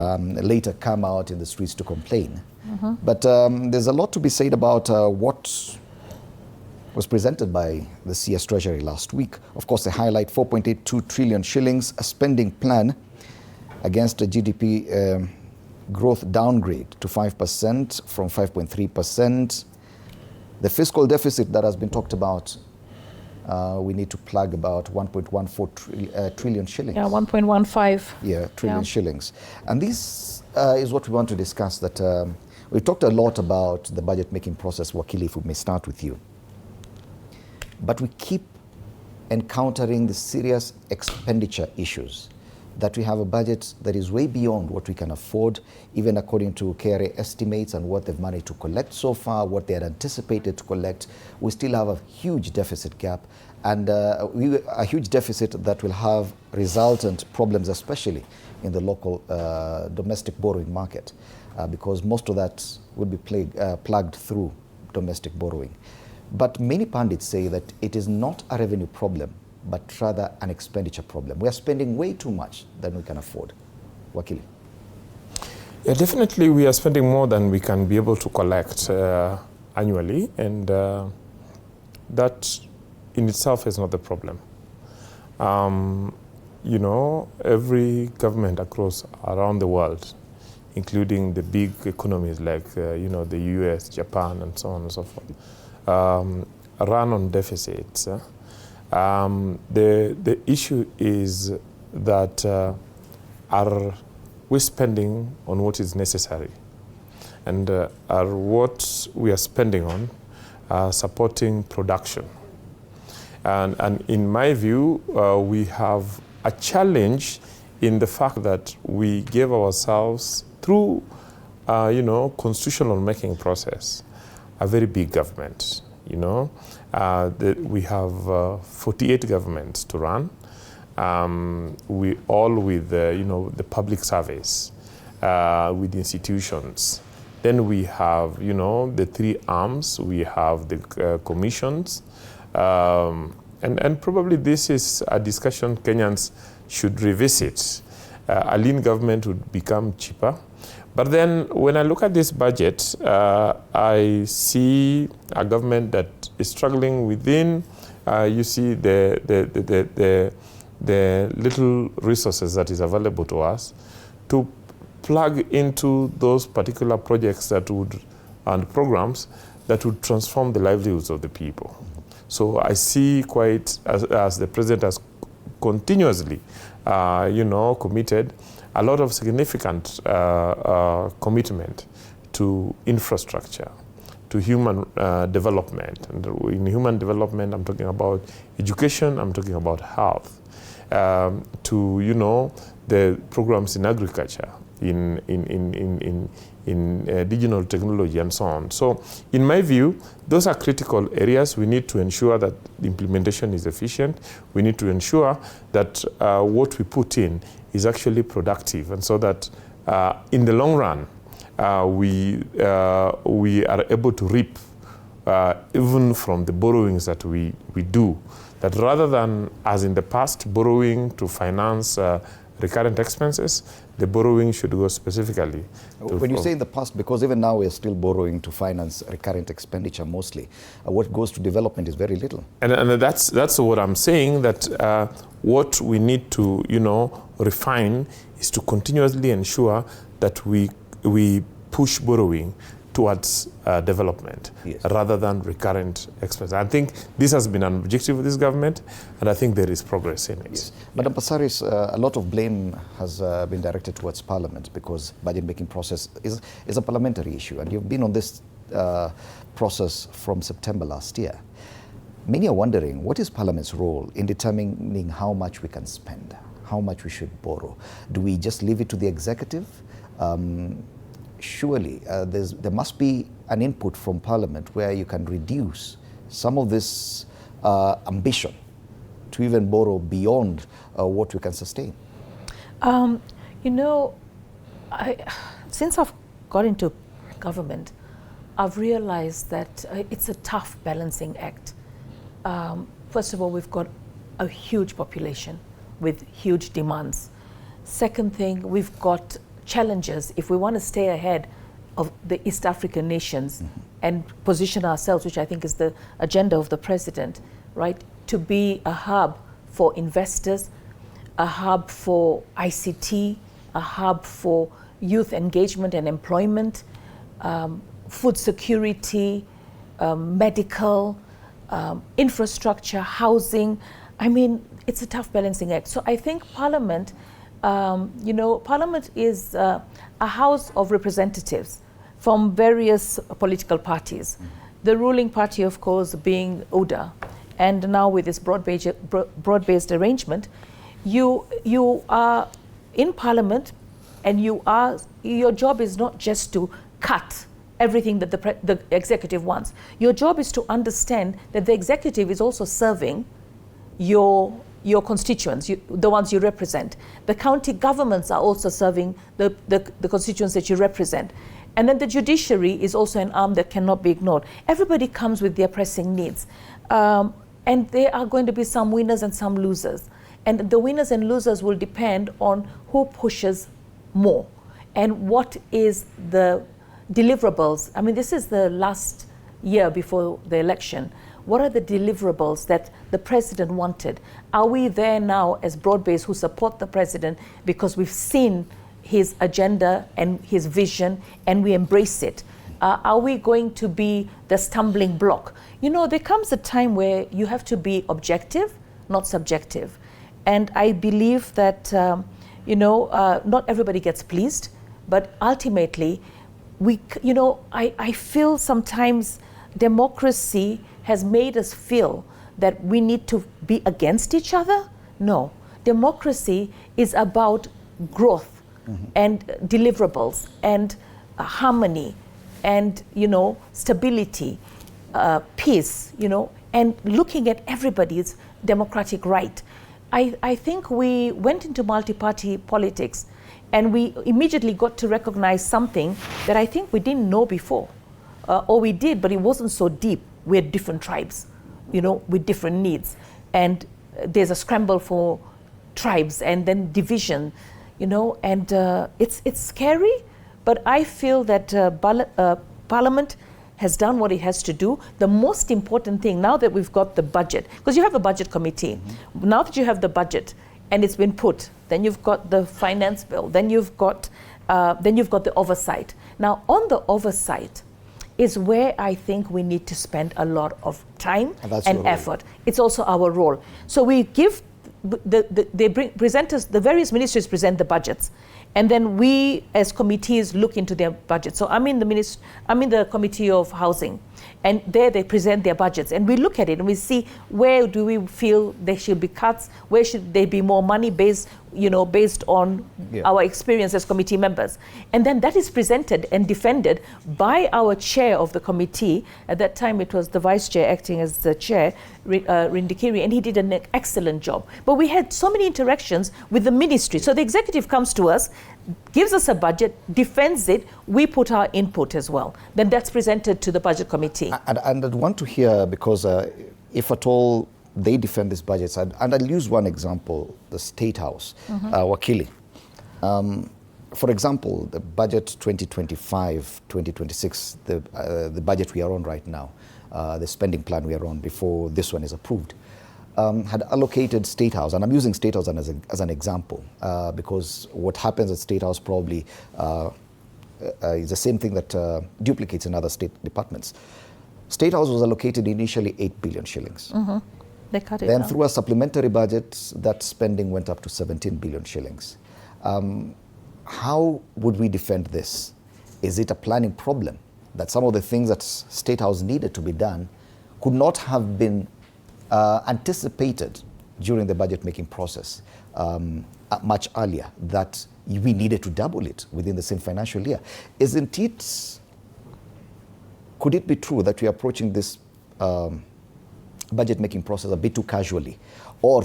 later come out in the streets to complain. But there's a lot to be said about what was presented by the CS Treasury last week. Of course, they highlight 4.82 trillion shillings, a spending plan against a GDP growth downgrade to 5% from 5.3%. The fiscal deficit that has been talked about, we need to plug about 1.14 trillion shillings. Yeah, 1.15. Yeah, trillion shillings. And this is what we want to discuss. That we talked a lot about the budget making process. Wakili, if we may start with you. But we keep encountering the serious expenditure issues, that we have a budget that is way beyond what we can afford, even according to KRA estimates and what they've managed to collect so far, what they had anticipated to collect. We still have a huge deficit gap, and a huge deficit that will have resultant problems, especially in the local domestic borrowing market, because most of that would be plugged through domestic borrowing. But many pundits say that it is not a revenue problem, but rather an expenditure problem. We are spending way too much than we can afford. Wakili. Yeah, definitely we are spending more than we can be able to collect annually, and that in itself is not the problem. You know, every government across around the world, including the big economies like you know, the US, Japan, and so on and so forth, run on deficits. The issue is that are we spending on what is necessary, and are what we are spending on supporting production. And in my view, we have a challenge in the fact that we gave ourselves through you know, constitutional making process a very big government. You know, we have 48 governments to run. We all with you know, the public service, with institutions. Then we have, you know, the three arms. We have the commissions, and probably this is a discussion Kenyans should revisit. A lean government would become cheaper. But then when I look at this budget, I see a government that is struggling within, you see the little resources that is available to us to plug into those particular projects that would, and programs that would transform the livelihoods of the people. So I see quite, as the president has continuously, you know, committed a lot of significant commitment to infrastructure, to human development. And in human development, I'm talking about education, I'm talking about health, to, you know, the programs in agriculture, in digital technology and so on. So in my view, those are critical areas. We need to ensure that the implementation is efficient. We need to ensure that what we put in is actually productive, and so that in the long run, we are able to reap even from the borrowings that we do. That rather than, as in the past, borrowing to finance recurrent expenses, the borrowing should go specifically. When you say in the past, because even now we're still borrowing to finance recurrent expenditure mostly, what goes to development is very little. And that's what I'm saying, that what we need to, you know, refine is to continuously ensure that we push borrowing towards development, yes, rather than recurrent expenses. I think this has been an objective of this government, and I think there is progress in it. Yes. Madam Passaris, a lot of blame has been directed towards Parliament, because budget making process is a parliamentary issue, and you've been on this process from September last year. Many are wondering, what is Parliament's role in determining how much we can spend, how much we should borrow? Do we just leave it to the executive? Surely there must be an input from Parliament where you can reduce some of this ambition to even borrow beyond what we can sustain. You know, since I've got into government, I've realized that it's a tough balancing act. First of all, we've got a huge population with huge demands. Second thing, we've got challenges, if we want to stay ahead of the East African nations and position ourselves, which I think is the agenda of the president, right, to be a hub for investors, a hub for ICT, a hub for youth engagement and employment, food security, medical, infrastructure, housing. I mean, it's a tough balancing act. So I think Parliament, Parliament is a house of representatives from various political parties. The ruling party, of course, being UDA. And now with this broad-based arrangement, you are in Parliament, and your job is not just to cut everything that the executive wants. Your job is to understand that the executive is also serving your constituents, the ones you represent. The county governments are also serving the constituents that you represent. And then the judiciary is also an arm that cannot be ignored. Everybody comes with their pressing needs. And there are going to be some winners and some losers. And the winners and losers will depend on who pushes more and what is the deliverables. I mean, this is the last year before the election. What are the deliverables that the president wanted? Are we there now as broad-based who support the president because we've seen his agenda and his vision and we embrace it? Are we going to be the stumbling block? There comes a time where you have to be objective, not subjective. And I believe that, not everybody gets pleased, but ultimately, I feel sometimes democracy has made us feel that we need to be against each other. No, democracy is about growth and deliverables and harmony and, stability, peace, and looking at everybody's democratic right. I think we went into multi-party politics and we immediately got to recognize something that I think we didn't know before. Or we did, but it wasn't so deep. We're different tribes, with different needs. And there's a scramble for tribes and then division, and it's scary, but I feel that Parliament has done what it has to do. The most important thing, now that we've got the budget, because you have a budget committee, now that you have the budget and it's been put, then you've got the finance bill, then you've got the oversight. Now, on the oversight is where I think we need to spend a lot of time and effort. It's also our role. So we give, presenters, the various ministries present the budgets. And then we, as committees, look into their budgets. So I'm in the Committee of Housing, and there they present their budgets, and we look at it and we see where do we feel there should be cuts, where should there be more money based on our experience as committee members, and then that is presented and defended by our chair of the committee. At that time, it was the vice chair acting as the chair, Rindikiri, and he did an excellent job. But we had so many interactions with the ministry. So the executive comes to us, gives us a budget, defends it, we put our input as well. Then that's presented to the budget committee. And I'd want to hear, because if at all they defend these budgets, and I'll use one example, the State House, Wakili. For example, the budget 2025-2026, the budget we are on right now, the spending plan we are on before this one is approved, had allocated State House, and I'm using State House as an example, because what happens at State House probably is the same thing that duplicates in other state departments. State House was allocated initially 8 billion shillings. They cut it then down. Through a supplementary budget, that spending went up to 17 billion shillings. How would we defend this? Is it a planning problem that some of the things that State House needed to be done could not have been anticipated during the budget making process much earlier, that we needed to double it within the same financial year? Isn't it, could it be true that we're approaching this budget making process a bit too casually? Or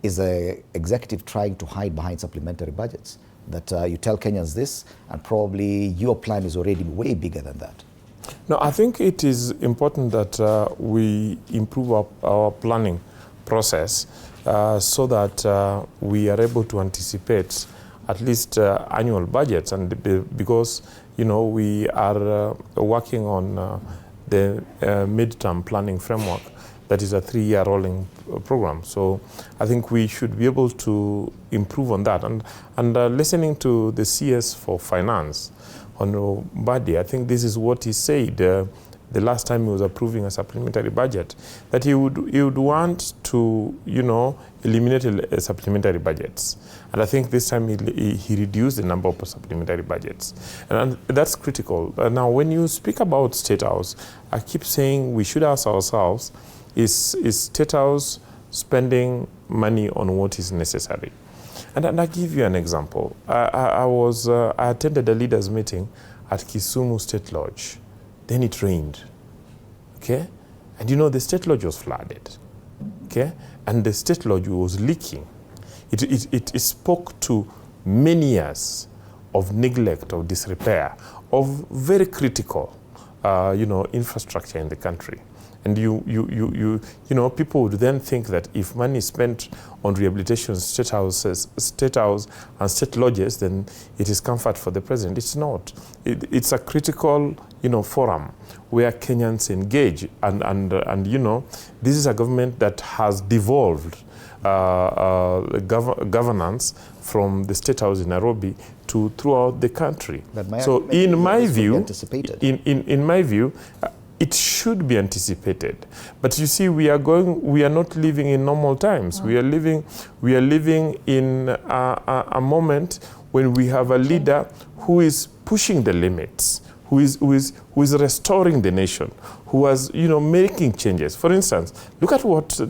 is the executive trying to hide behind supplementary budgets? That you tell Kenyans this, and probably your plan is already way bigger than that. No, I think it is important that we improve our planning process so that we are able to anticipate at least annual budgets, and because we are working on the midterm planning framework, that is a 3-year rolling program. So I think we should be able to improve on that. And listening to the CS for Finance, Honorable Badi, I think this is what he said the last time he was approving a supplementary budget, that he would want to, eliminate supplementary budgets. And I think this time he reduced the number of supplementary budgets. And that's critical. Now, when you speak about State House, I keep saying we should ask ourselves, is State House spending money on what is necessary? And I'll give you an example. I attended a leaders meeting at Kisumu State Lodge. Then it rained, okay? And the State Lodge was flooded, okay? And the State Lodge was leaking. It spoke to many years of neglect, of disrepair, of very critical, infrastructure in the country. And people would then think that if money is spent on rehabilitation, State House and State Lodges, then it is comfort for the president. It's not. It's a critical, forum where Kenyans engage, and this is a government that has devolved governance from the State House in Nairobi to throughout the country. So, in my view, it should be anticipated, but you see, we are not living in normal times. We are living in a moment when we have a leader who is pushing the limits, who is restoring the nation, who is making changes. For instance, look at what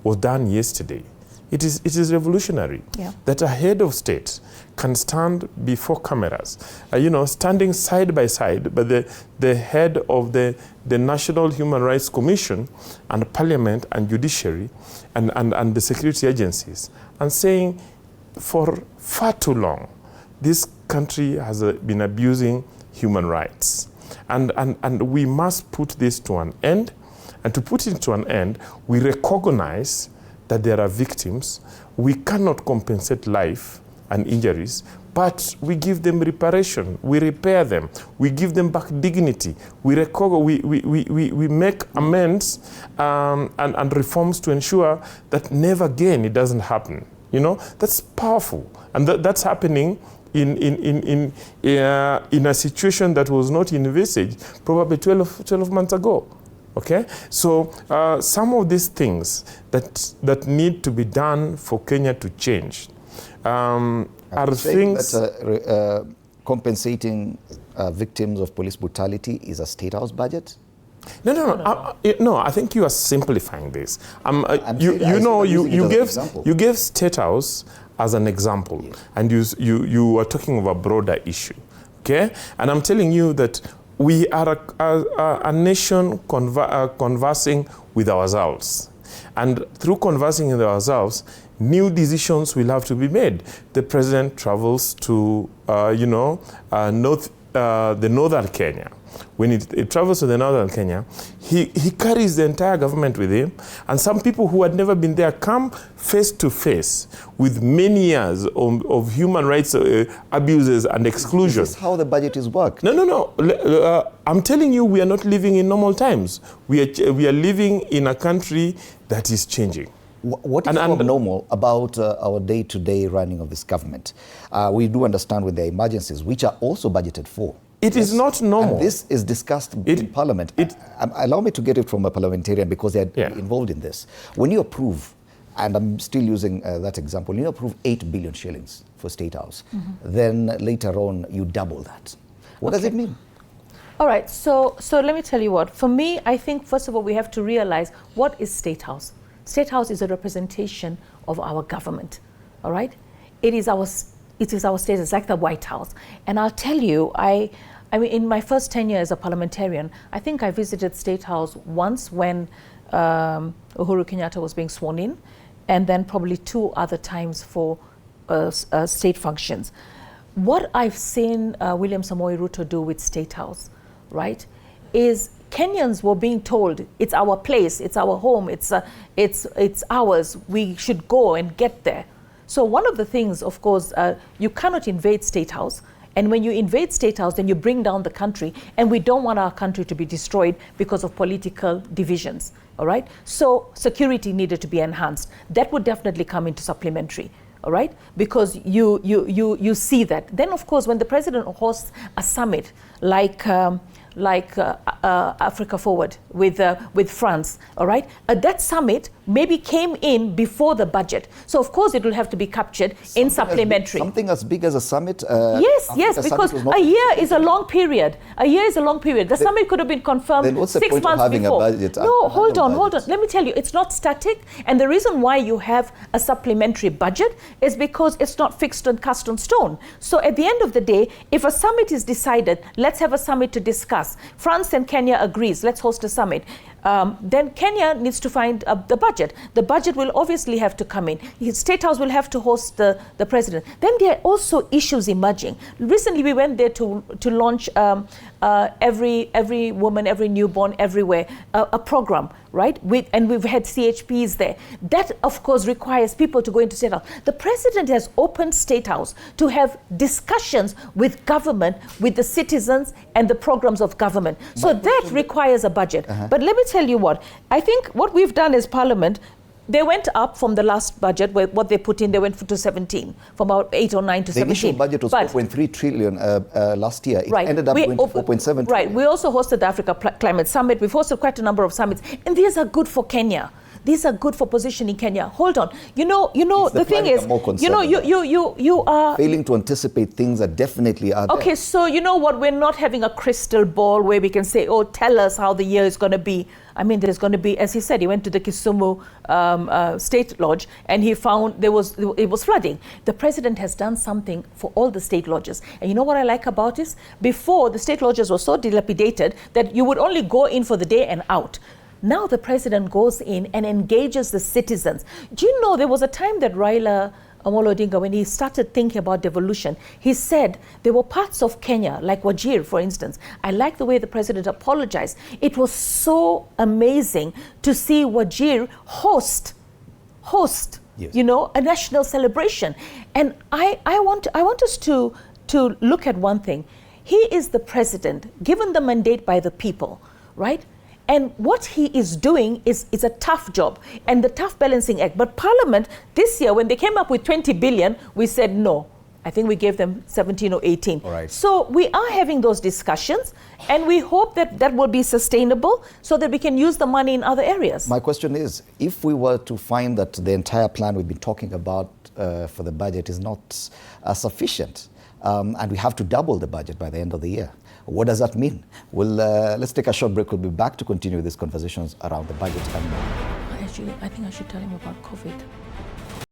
was done yesterday. It is revolutionary that a head of state can stand before cameras, standing side by side, but the head of the National Human Rights Commission and Parliament and Judiciary and the security agencies, and saying, for far too long, this country has been abusing human rights. And we must put this to an end. And to put it to an end, we recognize that there are victims. We cannot compensate life and injuries, but we give them reparation, we repair them, we give them back dignity, we make amends and reforms to ensure that never again it doesn't happen. That's powerful, and that's happening in a situation that was not envisaged probably 12 months ago. Okay, so some of these things that need to be done for Kenya to change are things that compensating victims of police brutality is a State House budget. No. I think you are simplifying this. You gave State House as an example, yes. And you are talking of a broader issue. Okay, and I'm telling you that we are a nation conversing with ourselves. And through conversing with ourselves, new decisions will have to be made. The president travels to, the northern Kenya. When it travels to the northern Kenya, he carries the entire government with him, and some people who had never been there come face to face with many years of human rights abuses and exclusion. This is how the budget is worked. No. I'm telling you, we are not living in normal times. We are living in a country that is changing. What is abnormal about our day-to-day running of this government? We do understand with the emergencies, which are also budgeted for. It is not normal. And this is discussed in Parliament. Allow me to get it from a parliamentarian because they're involved in this. When you approve, and I'm still using that example, you approve 8 billion shillings for State House, then later on you double that. What does it mean? All right, so let me tell you what. For me, I think, first of all, we have to realize what is State House. State House is a representation of our government, all right? It is our state, it's like the White House. And I'll tell you, I mean, in my first 10 years as a parliamentarian, I think I visited State House once when Uhuru Kenyatta was being sworn in, and then probably 2 other times for state functions. What I've seen William Samoei Ruto do with State House, right, is Kenyans were being told, it's our place, it's our home, it's ours, we should go and get there. So one of the things, of course, you cannot invade State House. And when you invade State House, then you bring down the country, and we don't want our country to be destroyed because of political divisions, all right? So security needed to be enhanced. That would definitely come into supplementary, all right? Because you see that. Then, of course, when the president hosts a summit like Africa Forward with France, all right? That summit maybe came in before the budget. So, of course, it will have to be captured in supplementary. Something as big as a summit? Yes, because a year is a long period. A year is a long period. The summit could have been confirmed then what's the 6 point months of having before. a budget? No, hold on. Let me tell you, it's not static. And the reason why you have a supplementary budget is because it's not fixed and cast on stone. So at the end of the day, if a summit is decided, let's have a summit to discuss. France and Kenya agrees, let's host a summit. Then Kenya needs to find the budget. The budget will obviously have to come in. State House will have to host the president. Then there are also issues emerging. Recently, we went there to launch every woman, every newborn, everywhere, a program, right? And we've had CHPs there. That, of course, requires people to go into State House. The president has opened State House to have discussions with government, with the citizens and the programs of government. So that requires a budget. But let me tell you what, I think what we've done as Parliament, they went up from the last budget, where what they put in, they went to 17, from about 8 or 9 to 17. The initial budget was 4.3 trillion last year. It ended up going to 4.7 trillion. Right, we also hosted the Africa Climate Summit. We've hosted quite a number of summits, and these are good for Kenya. These are good for positioning Kenya. Hold on, you know. The thing is, you are failing to anticipate things that definitely are there. Okay, so you know what? We're not having a crystal ball where we can say, "Oh, tell us how the year is going to be." I mean, there's going to be, as he said, he went to the Kisumu State Lodge and he found it was flooding. The president has done something for all the state lodges, and you know what I like about this? Before, the state lodges were so dilapidated that you would only go in for the day and out. Now the president goes in and engages the citizens. Do you know there was a time that Raila Amolo Odinga, when he started thinking about devolution, he said there were parts of Kenya, like Wajir, for instance. I like the way the president apologized. It was so amazing to see Wajir host, yes, you know, a national celebration. And I want us to look at one thing. He is the president, given the mandate by the people, right? And what he is doing is a tough job and the tough balancing act. But Parliament this year, when they came up with 20 billion, we said no. I think we gave them 17 or 18. All right. So we are having those discussions, and we hope that that will be sustainable so that we can use the money in other areas. My question is, if we were to find that the entire plan we've been talking about for the budget is not sufficient, and we have to double the budget by the end of the year, what does that mean? Let's take a short break. We'll be back to continue these conversations around the budget and more. Actually, I think I should tell him about COVID.